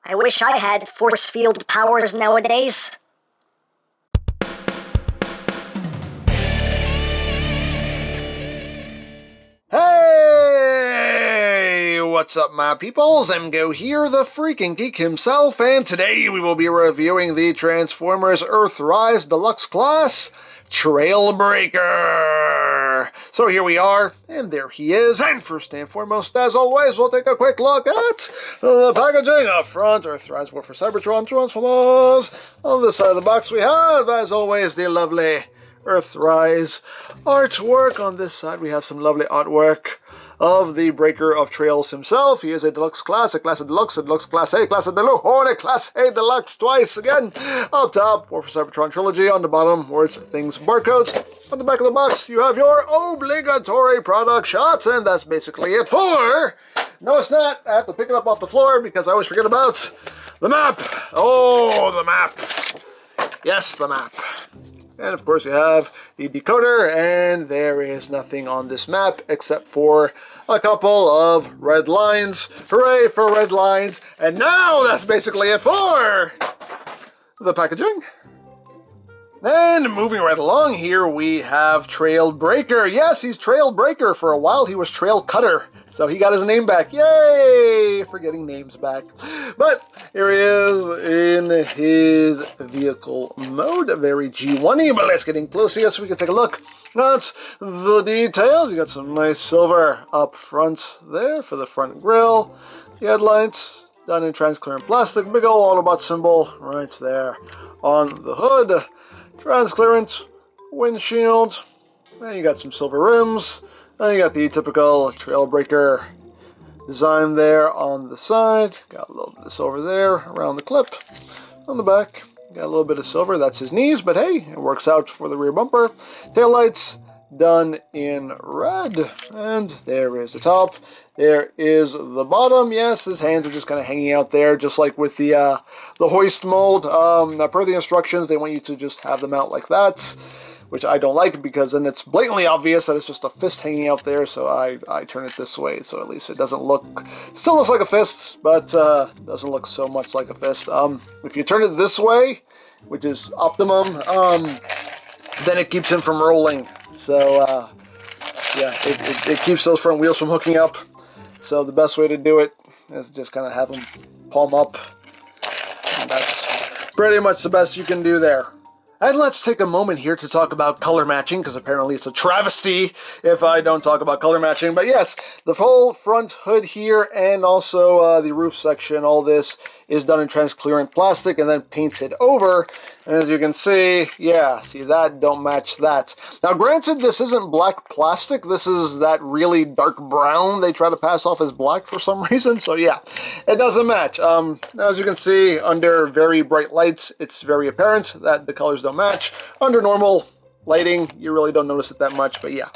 I wish I had force field powers nowadays. Hey! What's up, my peoples? EmGo here, the freaking geek himself, and today we will be reviewing the Transformers Earthrise Deluxe class, TRAILBREAKER. So here we are, and there he is, and first and foremost, as always, we'll take a quick look at the packaging up front. Earthrise War for Cybertron Transformers. On this side of the box we have, as always, the lovely Earthrise artwork. On this side we have some lovely artwork of the Breaker of Trails himself. He is a Deluxe class, a Class A Deluxe, a Deluxe Class A, Class A Deluxe, and a Class A Deluxe twice again. Up top, War for Cybertron Trilogy. On the bottom, words, things, barcodes. On the back of the box, you have your obligatory product shots, and that's basically it for... No, it's not. I have to pick it up off the floor because I always forget about the map. Oh, the map. Yes, the map. And of course you have the decoder, and there is nothing on this map except for a couple of red lines. Hooray for red lines. And now that's basically it for the packaging. And moving right along here, we have TRAILBREAKER. Yes, he's TRAILBREAKER. For a while he was Trail Cutter, so he got his name back. Yay! For getting names back. But here he is in his vehicle mode. Very G1-y, but let's get in close here so we can take a look at the details. You got some nice silver up front there for the front grille. The headlights done in transparent plastic. Big ol' Autobot symbol right there on the hood. Transparent windshield. And you got some silver rims. And you got the typical TRAILBREAKER design there on the side. Got a little bit of silver there around the clip. On the back, got a little bit of silver. That's his knees, but hey, it works out for the rear bumper. Taillights done in red. And there is the top. There is the bottom. Yes, his hands are just kind of hanging out there, just like with the hoist mold. Now, per the instructions, they want you to just have them out like that, which I don't like because then it's blatantly obvious that it's just a fist hanging out there, so I turn it this way, so at least it doesn't look... Still looks like a fist, but doesn't look so much like a fist. If you turn it this way, which is optimum, then it keeps him from rolling. So, yeah, it keeps those front wheels from hooking up. So the best way to do it is just kind of have them palm up. And that's pretty much the best you can do there. And let's take a moment here to talk about color matching, because apparently it's a travesty if I don't talk about color matching. But yes, the full front hood here and also the roof section, all this is done in transparent plastic and then painted over. And as you can see, yeah, see that? Don't match that. Now granted, this isn't black plastic. This is that really dark brown they try to pass off as black for some reason. So yeah, it doesn't match. As you can see, under very bright lights, it's very apparent that the colors don't match. Under normal lighting, you really don't notice it that much, but yeah.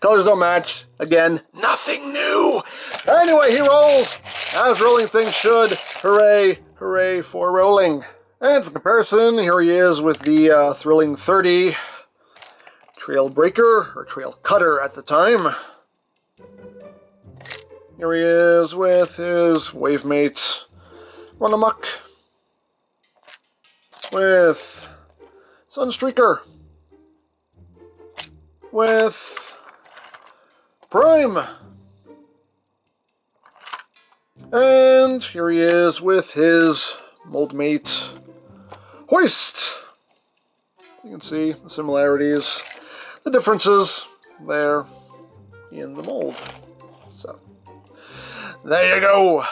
Colors don't match. Again, nothing new. Anyway, he rolls as rolling things should. Hooray, hooray for rolling. And for comparison, here he is with the thrilling 30 TRAILBREAKER, or Trail Cutter at the time. Here he is with his Wavemate Run Amok, with Sunstreaker, with Prime, and here he is with his moldmate Hoist. You can see the similarities, the differences there in the mold. So, there you go.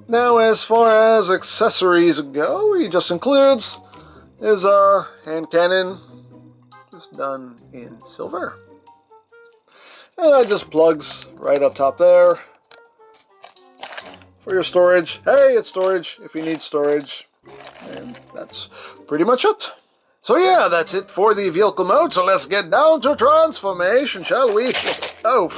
Now, as far as accessories go, he just includes his hand cannon, just done in silver. And that just plugs right up top there for your storage. Hey, it's storage if you need storage. And that's pretty much it. So yeah, that's it for the vehicle mode. So let's get down to transformation, shall we? Oh,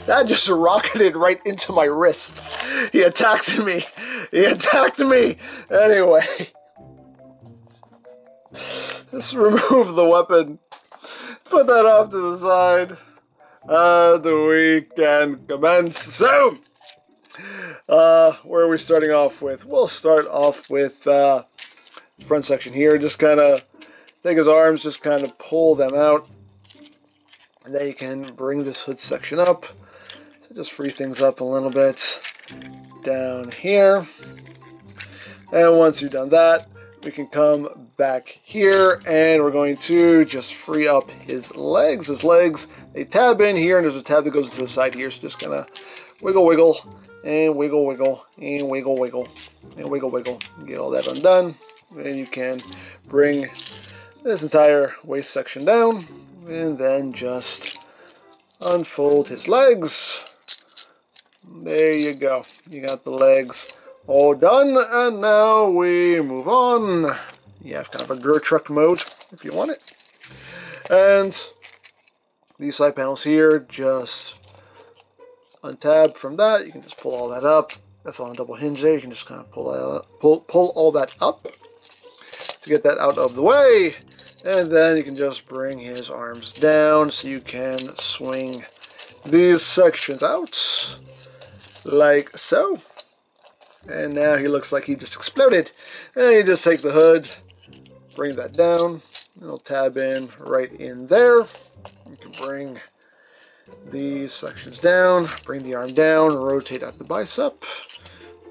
that just rocketed right into my wrist. He attacked me. He attacked me. Anyway. Let's remove the weapon. Put that off to the side. we can commence. So, where are we starting off with? We'll start off with front section here. Just kind of take his arms, just kind of pull them out. And then you can bring this hood section up. So just free things up a little bit down here. And once you've done that, we can come back here and we're going to just free up his legs. His legs, they tab in here and there's a tab that goes to the side here. So just kind of wiggle, wiggle, and wiggle, wiggle, and wiggle, wiggle, and wiggle, wiggle. Get all that undone. And you can bring this entire waist section down and then just unfold his legs. There you go. You got the legs all done, and now we move on. You have kind of a Gur truck mode if you want it. And these side panels here, just untab from that. You can just pull all that up. That's on a double hinge there. You can just kind of pull all that up to get that out of the way. And then you can just bring his arms down so you can swing these sections out like so. And now he looks like he just exploded. And you just take the hood, bring that down. It'll tab in right in there. You can bring these sections down, bring the arm down, rotate out the bicep,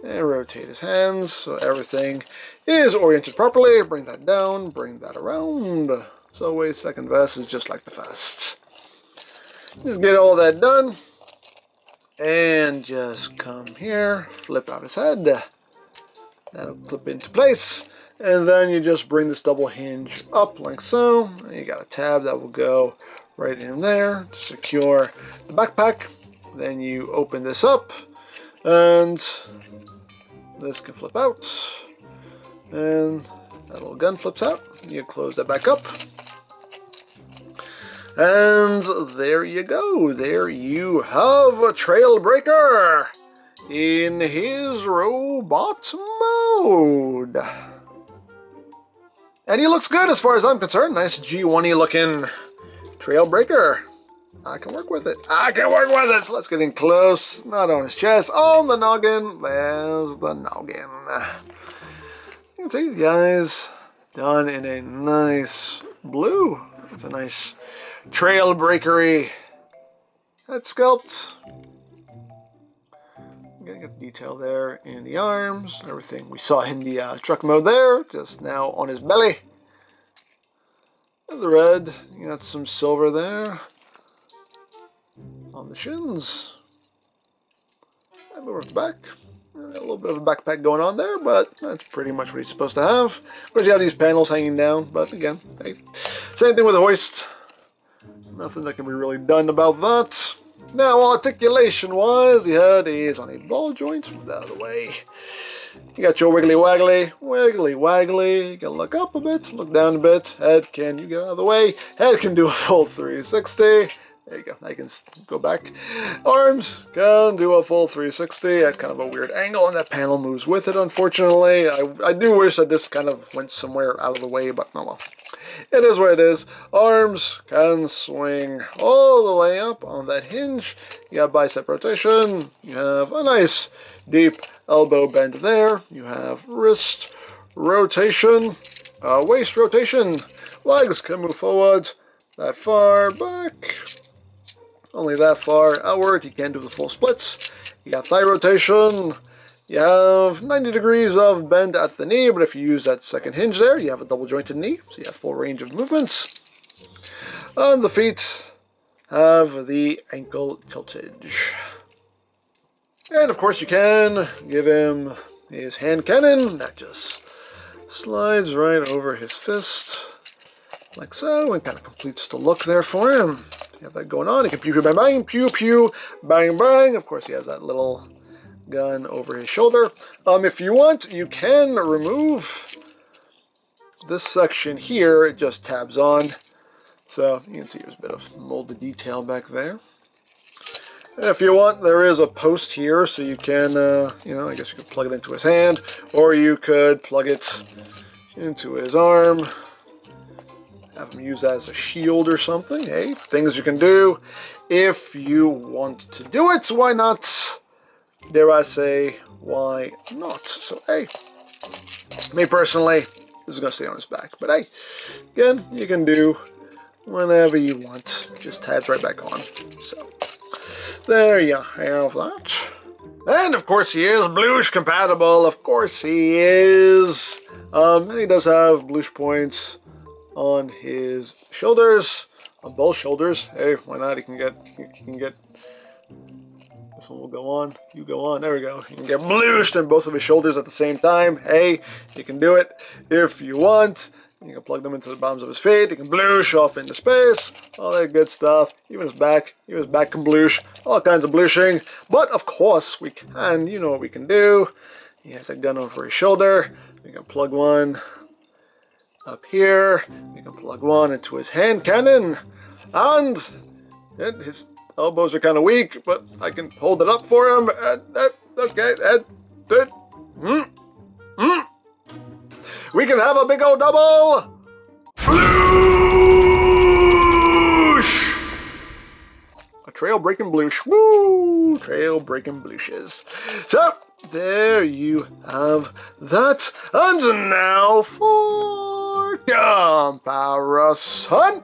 and rotate his hands so everything is oriented properly. Bring that down, bring that around. So waist second vest is just like the first. Just get all that done. And just come here, flip out his head. That'll clip into place. And then you just bring this double hinge up like so. And you got a tab that will go right in there to secure the backpack. Then you open this up. And this can flip out. And that little gun flips out. You close that back up. And there you go. There you have a Trailbreaker in his robot mode. And he looks good as far as I'm concerned. Nice G1-y looking Trailbreaker. I can work with it. I can work with it. Let's get in close. Not on his chest. On the noggin. There's the noggin. You can see the eyes done in a nice blue. It's a nice Trailbreaker-y head sculpt. Getting a detail there in the arms. Everything we saw in the truck mode there. Just now on his belly. And the red. You got some silver there. On the shins. And move up the back. A little bit of a backpack going on there, but that's pretty much what he's supposed to have. Of course, you have these panels hanging down, but again, hey, same thing with the hoist. Nothing that can be really done about that. Now, articulation-wise, the head is on a ball joint. Move that out of the way. You got your wiggly waggly, wiggly waggly. You can look up a bit, look down a bit. Head can, you get out of the way. Head can do a full 360. There you go. Now you can go back. Arms can do a full 360 at kind of a weird angle, and that panel moves with it, unfortunately. I do wish that this kind of went somewhere out of the way, but oh well. It is what it is. Arms can swing all the way up on that hinge. You have bicep rotation. You have a nice deep elbow bend there. You have wrist rotation, waist rotation. Legs can move forward that far, back. Only that far outward. You can't do the full splits. You got thigh rotation. You have 90 degrees of bend at the knee, but if you use that second hinge there, you have a double jointed knee, so you have full range of movements. And the feet have the ankle tiltage. And of course you can give him his hand cannon. That just slides right over his fist, like so, and kind of completes the look there for him. You have that going on. He can pew, pew, bang, bang, pew, pew, bang, bang. Of course, he has that little gun over his shoulder. If you want, you can remove this section here. It just tabs on. So you can see there's a bit of molded detail back there. And if you want, there is a post here, so you can, I guess you could plug it into his hand, or you could plug it into his arm. have him use as a shield or something. Hey, things you can do if you want to do it. Why not? Dare I say, why not? So, hey, me personally, this is going to stay on his back. But hey, again, you can do whenever you want. Just tabs right back on. So, there you have that. And of course he is bluish compatible. Of course he is. And he does have bluish points on his shoulders, on both shoulders. Hey, why not? He can get. This one will go on. You go on. There we go. You can get bluished on both of his shoulders at the same time. Hey, you can do it if you want. You can plug them into the bottoms of his feet. You can bluish off into space. All that good stuff. Even his back. Even his back can bluish. All kinds of bluishing. But of course we can. You know what we can do. He has a gun over his shoulder. We can plug one up here. You can plug one into his hand cannon. And his elbows are kind of weak, but I can hold it up for him. Okay. We can have a big old double. Bloosh! A trail breaking bloosh. Woo! Trail breaking blooshes. So, there you have that. And now for comparison.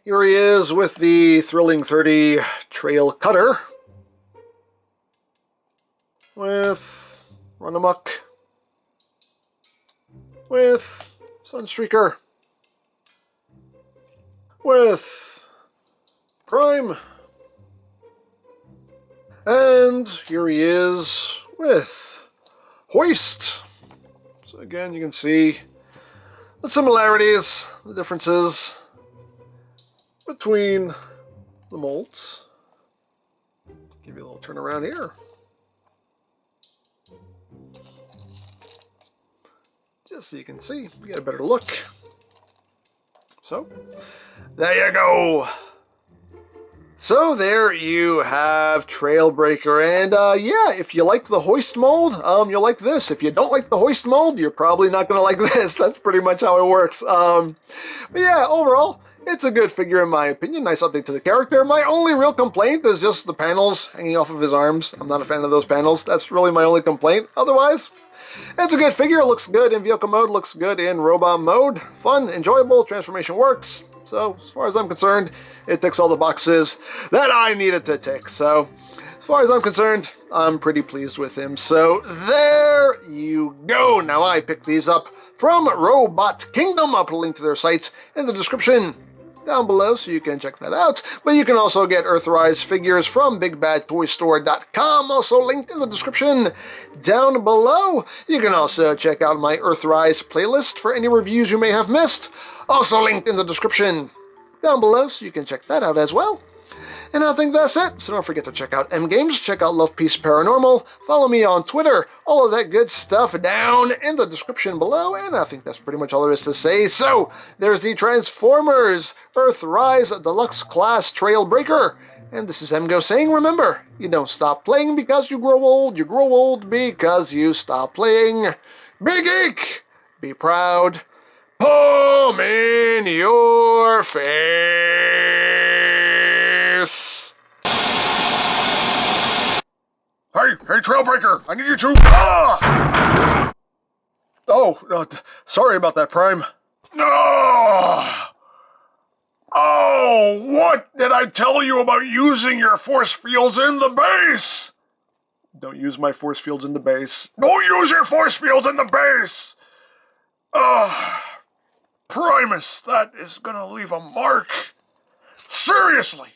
Here he is with the Thrilling 30 Trail Cutter with Run Amok, with Sunstreaker, with Prime, and here he is with Hoist. So again, you can see the similarities, the differences between the molds. Give you a little turn around here. Just so you can see, you get a better look. So, there you go. So there you have Trailbreaker, and yeah, if you like the Hoist mold, you'll like this. If you don't like the Hoist mold, you're probably not going to like this. That's pretty much how it works. But yeah, overall, it's a good figure in my opinion. Nice update to the character. My only real complaint is just the panels hanging off of his arms. I'm not a fan of those panels. That's really my only complaint. Otherwise, it's a good figure. It looks good in vehicle mode. Looks good in robot mode. Fun, enjoyable. Transformation works. So, as far as I'm concerned, it ticks all the boxes that I needed to tick. So, as far as I'm concerned, I'm pretty pleased with him. So, there you go. Now, I picked these up from Robot Kingdom. I'll put a link to their site in the description down below so you can check that out. But you can also get Earthrise figures from BigBadToyStore.com, also linked in the description down below. You can also check out my Earthrise playlist for any reviews you may have missed, also linked in the description down below so you can check that out as well. And I think that's it. So don't forget to check out EmGo's, check out Love Peace Paranormal, follow me on Twitter, all of that good stuff down in the description below. And I think that's pretty much all there is to say. So there's the Transformers Earthrise Deluxe Class Trailbreaker. And this is EmGo saying, remember, you don't stop playing because you grow old because you stop playing. Be geek, be proud, palm in your face. Hey, Trailbreaker, I need you to... Ah! Oh, sorry about that, Prime. No! Oh, what did I tell you about using your force fields in the base? Don't use my force fields in the base. Don't use your force fields in the base! Primus, that is gonna leave a mark. Seriously!